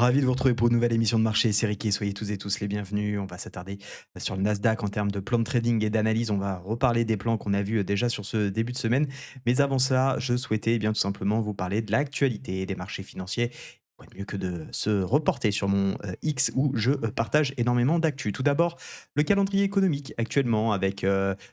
Ravi de vous retrouver pour une nouvelle émission de marché. C'est Ricky, soyez tous et tous les bienvenus. On va s'attarder sur le Nasdaq en termes de plan de trading et d'analyse. On va reparler des plans qu'on a vus déjà sur ce début de semaine. Mais avant cela, je souhaitais bien tout simplement vous parler de l'actualité des marchés financiers. Quoi de mieux que de se reporter sur mon X où je partage énormément d'actu. Tout d'abord, le calendrier économique actuellement avec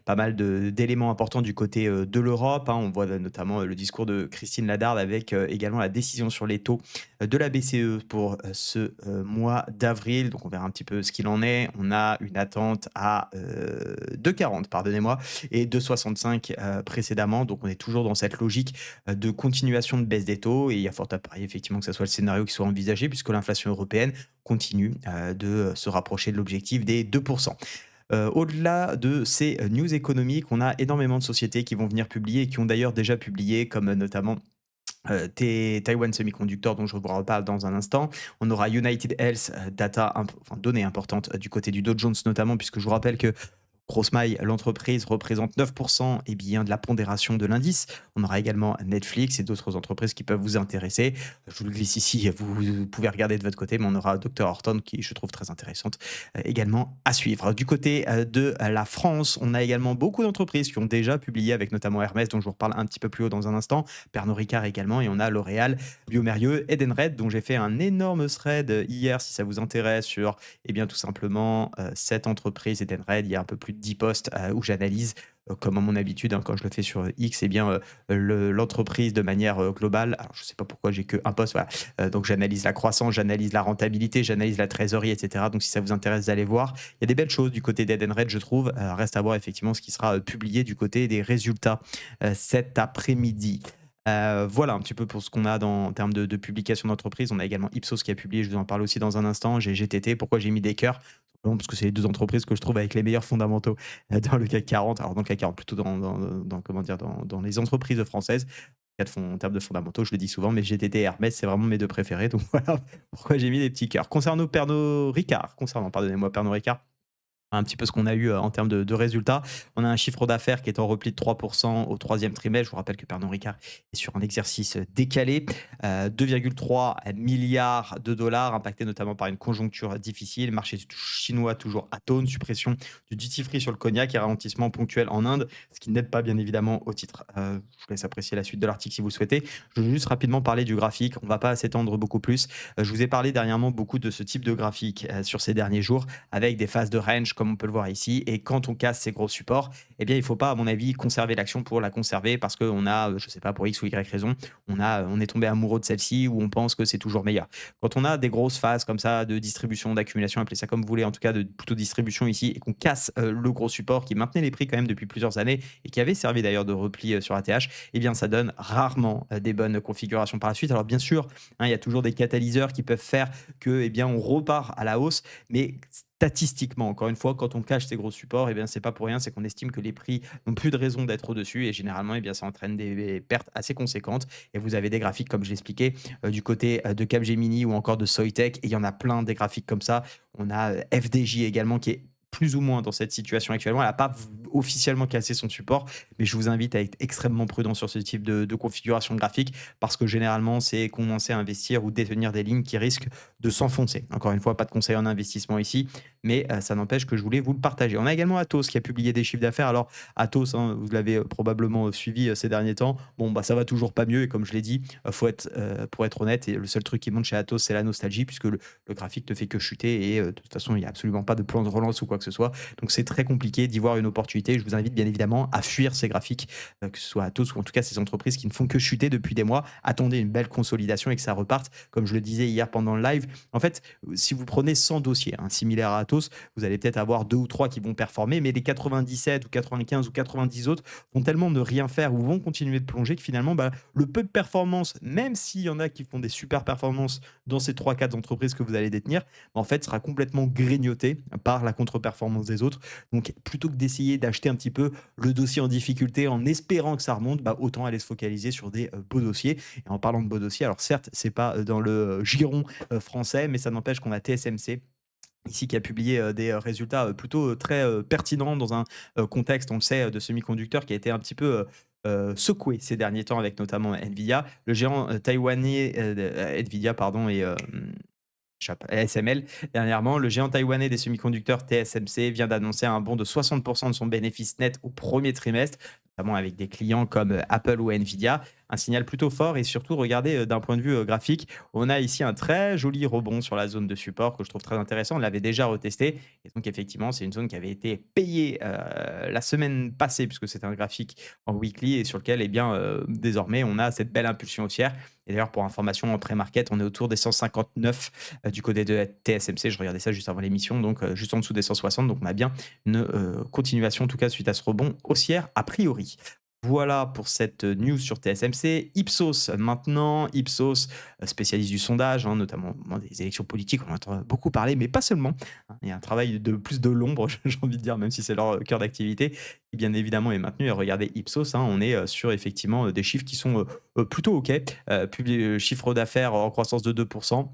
pas mal d'éléments importants du côté de l'Europe, hein. On voit notamment le discours de Christine Lagarde avec également la décision sur les taux de la BCE pour ce mois d'avril. Donc on verra un petit peu ce qu'il en est. On a une attente à 2,40, pardonnez-moi, et 2,65 précédemment. Donc on est toujours dans cette logique de continuation de baisse des taux. Et il y a fort à parier effectivement que ce soit le scénario qui soit envisagé puisque l'inflation européenne continue de se rapprocher de l'objectif des 2%. Au-delà de ces news économiques, on a énormément de sociétés qui vont venir publier et qui ont d'ailleurs déjà publié, comme notamment Taiwan Semiconductor, dont je vous reparle dans un instant. On aura United Health, enfin, données importantes du côté du Dow Jones notamment, puisque je vous rappelle que grosse maille, l'entreprise représente 9 et bien de la pondération de l'indice. On aura également Netflix et d'autres entreprises qui peuvent vous intéresser. Je vous le glisse ici, vous pouvez regarder de votre côté, mais on aura Dr Horton qui je trouve très intéressante également à suivre. Du côté de la France, on a également beaucoup d'entreprises qui ont déjà publié avec notamment Hermès, dont je vous reparle un petit peu plus haut dans un instant, Pernod Ricard également, et on a L'Oréal, Biomérieux, Edenred, dont j'ai fait un énorme thread hier si ça vous intéresse sur tout simplement, cette entreprise Edenred, il y a un peu plus de 10 posts, où j'analyse, comme à mon habitude, hein, quand je le fais sur X l'entreprise de manière, globale. Alors je ne sais pas pourquoi j'ai qu'un post, voilà. Donc j'analyse la croissance, j'analyse la rentabilité, j'analyse la trésorerie et cetera. Donc si ça vous intéresse d'aller voir, il y a des belles choses du côté d'Edenred, je trouve. Reste à voir effectivement ce qui sera, publié du côté des résultats, cet après-midi. Voilà un petit peu pour ce qu'on a en termes de publication d'entreprise. On a également Ipsos qui a publié, je vous en parle aussi dans un instant. J'ai GTT. Pourquoi j'ai mis des cœurs? Simplement parce que c'est les 2 entreprises que je trouve avec les meilleurs fondamentaux, dans le CAC 40. Alors dans le CAC 40, plutôt comment dire? Dans les entreprises françaises. En termes de fondamentaux, je le dis souvent, mais GTT et Hermès, c'est vraiment mes 2 préférés. Donc voilà pourquoi j'ai mis des petits cœurs. Concernant, pardonnez-moi, Pernod Ricard, un petit peu ce qu'on a eu, en termes de résultats. On a un chiffre d'affaires qui est en repli de 3 au troisième trimestre. Je vous rappelle que Pernod Ricard est sur un exercice, décalé. 2,3 milliards de dollars impactés notamment par une conjoncture difficile. Marché chinois toujours atone, suppression du duty free sur le cognac et ralentissement ponctuel en Inde, ce qui n'aide pas bien évidemment au titre. Je vous laisse apprécier la suite de l'article si vous le souhaitez. Je veux juste rapidement parler du graphique, on ne va pas s'étendre beaucoup plus. Je vous ai parlé dernièrement beaucoup de ce type de graphique, sur ces derniers jours avec des phases de range comme on peut le voir ici. Et quand on casse ces gros supports, eh bien, il ne faut pas, à mon avis, conserver l'action pour la conserver parce qu'on a, je ne sais pas, pour X ou Y raison, on est tombé amoureux de celle-ci ou on pense que c'est toujours meilleur. Quand on a des grosses phases comme ça de distribution, d'accumulation, appelez ça comme vous voulez, en tout cas de plutôt distribution ici, et qu'on casse le gros support qui maintenait les prix quand même depuis plusieurs années et qui avait servi d'ailleurs de repli sur ATH, eh bien, ça donne rarement des bonnes configurations par la suite. Alors, bien sûr, hein, il y a toujours des catalyseurs qui peuvent faire que, eh bien, on repart à la hausse, mais statistiquement, encore une fois, quand on cache ces gros supports, eh bien, c'est pas pour rien, c'est qu'on estime que les prix n'ont plus de raison d'être au-dessus et généralement, eh bien, ça entraîne des pertes assez conséquentes. Et vous avez des graphiques, comme je l'expliquais, du côté de Capgemini ou encore de Soitec, et il y en a plein des graphiques comme ça. On a FDJ également qui est plus ou moins dans cette situation actuellement. Elle n'a pas officiellement cassé son support, mais je vous invite à être extrêmement prudent sur ce type de configuration graphique parce que généralement, c'est commencer à investir ou détenir des lignes qui risquent de s'enfoncer. Encore une fois, pas de conseil en investissement ici, mais ça n'empêche que je voulais vous le partager. On a également Atos qui a publié des chiffres d'affaires. Alors Atos, hein, vous l'avez probablement suivi ces derniers temps. Bon, bah ça va toujours pas mieux et comme je l'ai dit, pour être honnête, et le seul truc qui monte chez Atos, c'est la nostalgie puisque le graphique ne fait que chuter et de toute façon, il n'y a absolument pas de plan de relance ou quoi que ce soit. Donc c'est très compliqué d'y voir une opportunité. Je vous invite bien évidemment à fuir ces graphiques, que ce soit Atos ou en tout cas ces entreprises qui ne font que chuter depuis des mois. Attendez une belle consolidation et que ça reparte. Comme je le disais hier pendant le live, en fait, si vous prenez 100 dossiers similaires à Atos, vous allez peut-être avoir 2 ou 3 qui vont performer, mais les 97 ou 95 ou 90 autres vont tellement ne rien faire ou vont continuer de plonger que finalement, bah, le peu de performance, même s'il y en a qui font des super performances dans ces 3-4 entreprises que vous allez détenir, en fait, sera complètement grignoté par la contre-performance des autres. Donc, plutôt que d'essayer d'acheter un petit peu le dossier en difficulté en espérant que ça remonte, bah, autant aller se focaliser sur des beaux dossiers. Et en parlant de beaux dossiers, alors certes, c'est pas dans le giron français, mais ça n'empêche qu'on a TSMC ici qui a publié des résultats plutôt très pertinents dans un contexte, on le sait, de semi-conducteurs qui a été un petit peu secoué ces derniers temps avec notamment Nvidia. Le géant taïwanais Nvidia, pardon, ASML. Dernièrement, le géant taïwanais des semi-conducteurs TSMC vient d'annoncer un bond de 60% de son bénéfice net au premier trimestre, notamment avec des clients comme Apple ou Nvidia. Un signal plutôt fort et surtout, regardez, d'un point de vue graphique, on a ici un très joli rebond sur la zone de support que je trouve très intéressant. On l'avait déjà retesté et donc effectivement, c'est une zone qui avait été payée la semaine passée puisque c'était un graphique en weekly et sur lequel, eh bien, désormais, on a cette belle impulsion haussière. Et d'ailleurs, pour information, en pré-market, on est autour des 159 du côté de TSMC. Je regardais ça juste avant l'émission, donc juste en dessous des 160. Donc on a bien une continuation, en tout cas, suite à ce rebond haussière, a priori. Voilà pour cette news sur TSMC. Ipsos maintenant, Ipsos, spécialiste du sondage, hein, notamment au moment des élections politiques, on en entend beaucoup parler, mais pas seulement, hein. Il y a un travail de plus de l'ombre, j'ai envie de dire, même si c'est leur cœur d'activité, qui bien évidemment est maintenu. Et regardez Ipsos, hein, on est sur effectivement des chiffres qui sont plutôt OK. Chiffre d'affaires en croissance de 2%.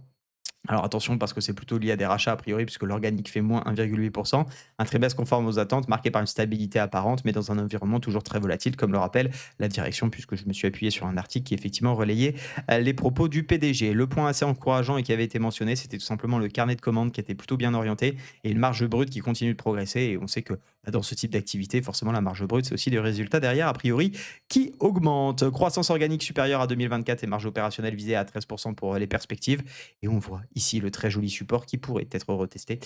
Alors attention parce que c'est plutôt lié à des rachats a priori puisque l'organique fait moins 1,8%. Un trimestre conforme aux attentes marqué par une stabilité apparente mais dans un environnement toujours très volatile comme le rappelle la direction puisque je me suis appuyé sur un article qui effectivement relayait les propos du PDG. Le point assez encourageant et qui avait été mentionné c'était tout simplement le carnet de commandes qui était plutôt bien orienté et une marge brute qui continue de progresser et on sait que dans ce type d'activité forcément la marge brute c'est aussi les résultats derrière a priori qui augmentent. Croissance organique supérieure à 2024 et marge opérationnelle visée à 13% pour les perspectives. Et on voit ici le très joli support qui pourrait être retesté.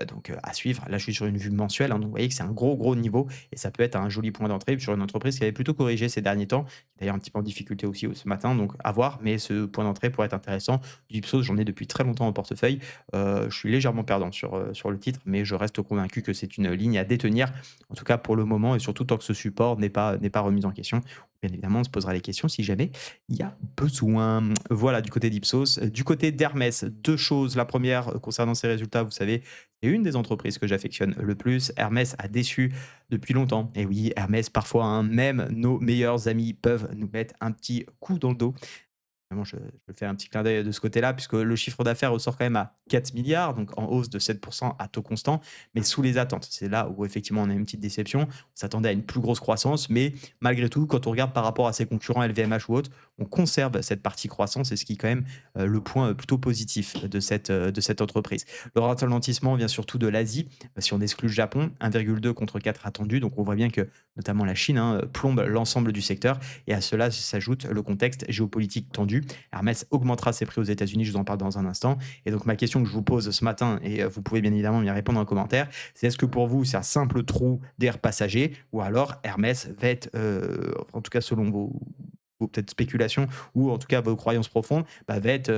Donc à suivre. Là, je suis sur une vue mensuelle, hein, donc vous voyez que c'est un gros niveau et ça peut être un joli point d'entrée sur une entreprise qui avait plutôt corrigé ces derniers temps, qui est d'ailleurs un petit peu en difficulté aussi ce matin, donc à voir. Mais ce point d'entrée pourrait être intéressant. Du Ipsos, j'en ai depuis très longtemps en portefeuille. Je suis légèrement perdant sur le titre, mais je reste convaincu que c'est une ligne à détenir, en tout cas pour le moment et surtout tant que ce support n'est pas remis en question. Bien évidemment, on se posera les questions si jamais il y a besoin. Voilà, du côté d'Ipsos. Du côté d'Hermès, 2 choses. La première, concernant ses résultats, vous savez, c'est une des entreprises que j'affectionne le plus. Hermès a déçu depuis longtemps. Et oui, Hermès, parfois, hein, même nos meilleurs amis peuvent nous mettre un petit coup dans le dos. Vraiment, je fais un petit clin d'œil de ce côté-là, puisque le chiffre d'affaires ressort quand même à 4 milliards, donc en hausse de 7% à taux constant, mais sous les attentes. C'est là où effectivement on a une petite déception. On s'attendait à une plus grosse croissance, mais malgré tout, quand on regarde par rapport à ses concurrents LVMH ou autres, on conserve cette partie croissance et ce qui est quand même le point plutôt positif de cette entreprise. Le ralentissement vient surtout de l'Asie. Si on exclut le Japon, 1,2 contre 4 attendu. Donc on voit bien que notamment la Chine, hein, plombe l'ensemble du secteur. Et à cela s'ajoute le contexte géopolitique tendu. Hermès augmentera ses prix aux États-Unis, je vous en parle dans un instant. Et donc ma question que je vous pose ce matin, et vous pouvez bien évidemment m'y répondre en commentaire, c'est est-ce que pour vous c'est un simple trou d'air passager ou alors Hermès va être, en tout cas selon vos peut-être spéculations ou en tout cas vos croyances profondes, bah, va être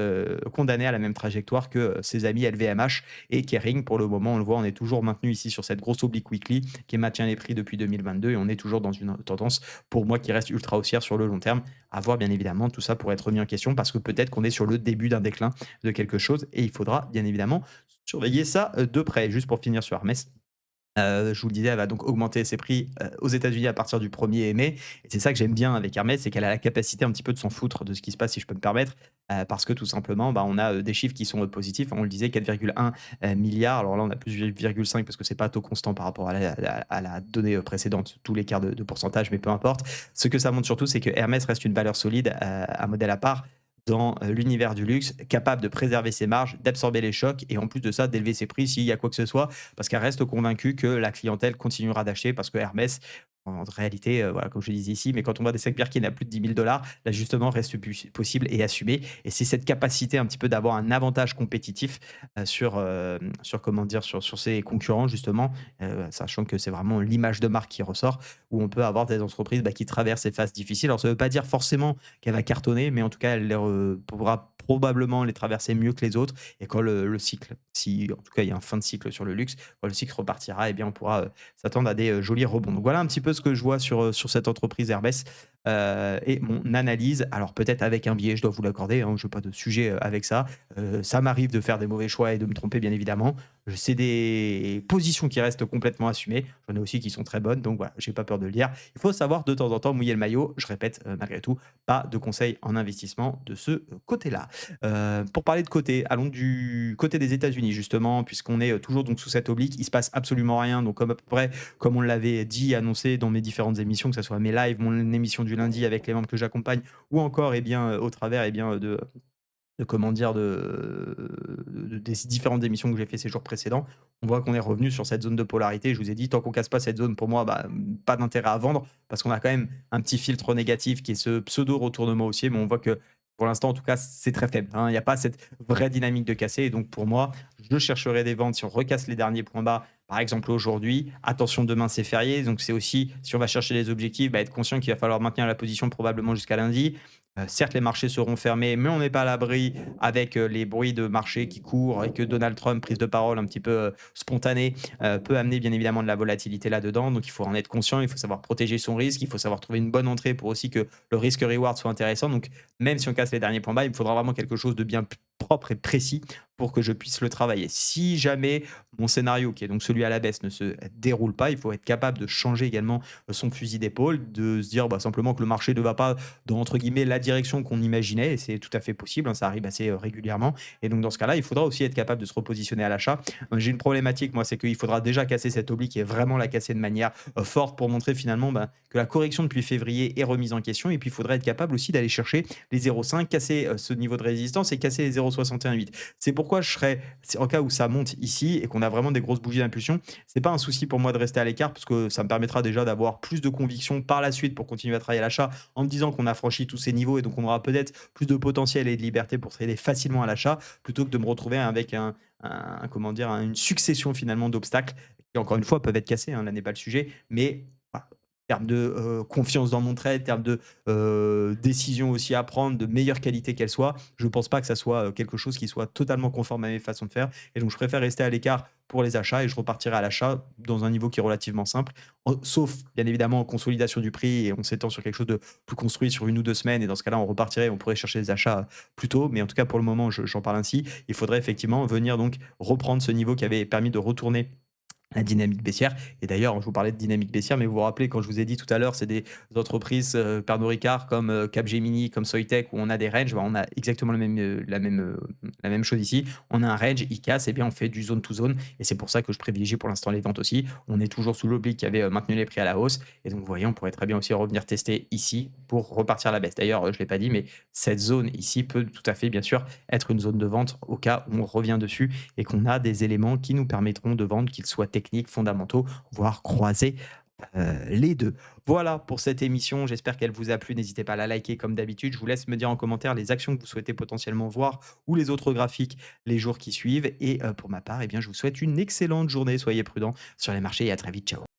condamné à la même trajectoire que ses amis LVMH et Kering. Pour le moment, on le voit, on est toujours maintenu ici sur cette grosse oblique weekly qui maintient les prix depuis 2022 et on est toujours dans une tendance pour moi qui reste ultra haussière sur le long terme. À voir bien évidemment, tout ça pourrait être remis en question parce que peut-être qu'on est sur le début d'un déclin de quelque chose et il faudra bien évidemment surveiller ça de près. Juste pour finir sur Hermès, je vous le disais, elle va donc augmenter ses prix, aux États-Unis à partir du 1er mai et c'est ça que j'aime bien avec Hermès, c'est qu'elle a la capacité un petit peu de s'en foutre de ce qui se passe, si je peux me permettre, parce que tout simplement, bah, on a, des chiffres qui sont, positifs. On le disait 4,1 milliards. Alors là, on a plus 8,5 parce que c'est pas à taux constant par rapport à la donnée, précédente, tous l'écart de pourcentage, mais peu importe. Ce que ça montre surtout, c'est que Hermès reste une valeur solide, un modèle à part dans, l'univers du luxe, capable de préserver ses marges, d'absorber les chocs et en plus de ça, d'élever ses prix s'il y a quoi que ce soit parce qu'elle reste convaincue que la clientèle continuera d'acheter parce que Hermès, en réalité, voilà, comme je le disais ici, mais quand on voit des sacs Birkin à plus de 10 000 $, l'ajustement reste possible et assumé. Et c'est cette capacité un petit peu d'avoir un avantage compétitif sur comment dire, sur ses concurrents justement, sachant que c'est vraiment l'image de marque qui ressort, où on peut avoir des entreprises bah, qui traversent ces phases difficiles. Alors ça ne veut pas dire forcément qu'elle va cartonner, mais en tout cas, elle pourra probablement les traverser mieux que les autres. Et quand le cycle, si en tout cas il y a un fin de cycle sur le luxe, quand le cycle repartira, eh bien, on pourra, s'attendre à des, jolis rebonds. Donc voilà un petit peu ce que je vois sur cette entreprise Hermès, et mon analyse. Alors peut-être avec un biais, je dois vous l'accorder, hein, je n'ai pas de sujet, avec ça. Ça m'arrive de faire des mauvais choix et de me tromper, bien évidemment. C'est des positions qui restent complètement assumées. J'en ai aussi qui sont très bonnes, donc voilà, j'ai pas peur de le dire. Il faut savoir de temps en temps mouiller le maillot. Je répète, malgré tout, pas de conseils en investissement de ce, côté-là. Pour parler de côté, allons du côté des États-Unis justement, puisqu'on est, toujours donc sous cette oblique. Il se passe absolument rien, donc comme à peu près comme on l'avait dit, annoncé dans mes différentes émissions, que ça soit mes lives, mon émission du lundi avec les membres que j'accompagne ou encore, eh bien, au travers, eh bien, de comment dire? des différentes émissions que j'ai fait ces jours précédents, on voit qu'on est revenu sur cette zone de polarité. Je vous ai dit, tant qu'on casse pas cette zone, pour moi, bah, pas d'intérêt à vendre parce qu'on a quand même un petit filtre négatif qui est ce pseudo retournement haussier, mais on voit que pour l'instant, en tout cas, c'est très faible, hein. Il n'y a pas cette vraie dynamique de casser. Et donc, pour moi, je chercherai des ventes si on recasse les derniers points bas. Par exemple, aujourd'hui, attention, demain, c'est férié. Donc, c'est aussi, si on va chercher les objectifs, bah, être conscient qu'il va falloir maintenir la position probablement jusqu'à lundi. Certes, les marchés seront fermés, mais on n'est pas à l'abri avec les bruits de marché qui courent et que Donald Trump, prise de parole un petit peu spontanée, peut amener bien évidemment de la volatilité là-dedans. Donc, il faut en être conscient, il faut savoir protéger son risque, il faut savoir trouver une bonne entrée pour aussi que le risque-reward soit intéressant. Donc, même si on casse les derniers points bas, il me faudra vraiment quelque chose de bien propre et précis pour que je puisse le travailler. Si jamais mon scénario, qui est donc celui à la baisse, ne se déroule pas, il faut être capable de changer également son fusil d'épaule, de se dire bah, simplement que le marché ne va pas dans entre guillemets la direction qu'on imaginait, et c'est tout à fait possible, hein, ça arrive assez régulièrement. Et donc dans ce cas-là, il faudra aussi être capable de se repositionner à l'achat. J'ai une problématique, moi, c'est qu'il faudra déjà casser cette oblique et vraiment la casser de manière forte pour montrer finalement bah, que la correction depuis février est remise en question. Et puis il faudra être capable aussi d'aller chercher les 0,5, casser ce niveau de résistance et casser les 0,618. C'est pourquoi je serais, en cas où ça monte ici et qu'on a vraiment des grosses bougies d'impulsion, c'est pas un souci pour moi de rester à l'écart parce que ça me permettra déjà d'avoir plus de conviction par la suite pour continuer à travailler à l'achat en me disant qu'on a franchi tous ces niveaux et donc on aura peut-être plus de potentiel et de liberté pour trader facilement à l'achat plutôt que de me retrouver avec comment dire, une succession finalement d'obstacles qui encore une fois peuvent être cassés, hein, là n'est pas le sujet, mais voilà, en termes de confiance dans mon trade, en termes de décision aussi à prendre, de meilleure qualité qu'elle soit, je ne pense pas que ça soit quelque chose qui soit totalement conforme à mes façons de faire. Et donc je préfère rester à l'écart pour les achats et je repartirai à l'achat dans un niveau qui est relativement simple, sauf bien évidemment en consolidation du prix et on s'étend sur quelque chose de plus construit sur 1 ou 2 semaines. Et dans ce cas-là, on repartirait, on pourrait chercher des achats plus tôt. Mais en tout cas, pour le moment, j'en parle ainsi. Il faudrait effectivement venir donc reprendre ce niveau qui avait permis de retourner la dynamique baissière. Et d'ailleurs, je vous parlais de dynamique baissière, mais vous vous rappelez quand je vous ai dit tout à l'heure, c'est des entreprises, Pernod Ricard comme, Capgemini, comme Soitec où on a des ranges, bah, on a exactement le même, la même chose ici. On a un range, il casse et bien on fait du zone to zone et c'est pour ça que je privilégie pour l'instant les ventes aussi. On est toujours sous l'oblique qui avait, maintenu les prix à la hausse et donc vous voyez, on pourrait très bien aussi revenir tester ici pour repartir à la baisse. D'ailleurs, je ne l'ai pas dit, mais cette zone ici peut tout à fait bien sûr être une zone de vente au cas où on revient dessus et qu'on a des éléments qui nous permettront de vendre, qu'ils soient techniques, fondamentaux, voire croiser les 2. Voilà pour cette émission, j'espère qu'elle vous a plu. N'hésitez pas à la liker comme d'habitude. Je vous laisse me dire en commentaire les actions que vous souhaitez potentiellement voir ou les autres graphiques les jours qui suivent et pour ma part, eh bien, je vous souhaite une excellente journée. Soyez prudents sur les marchés et à très vite. Ciao.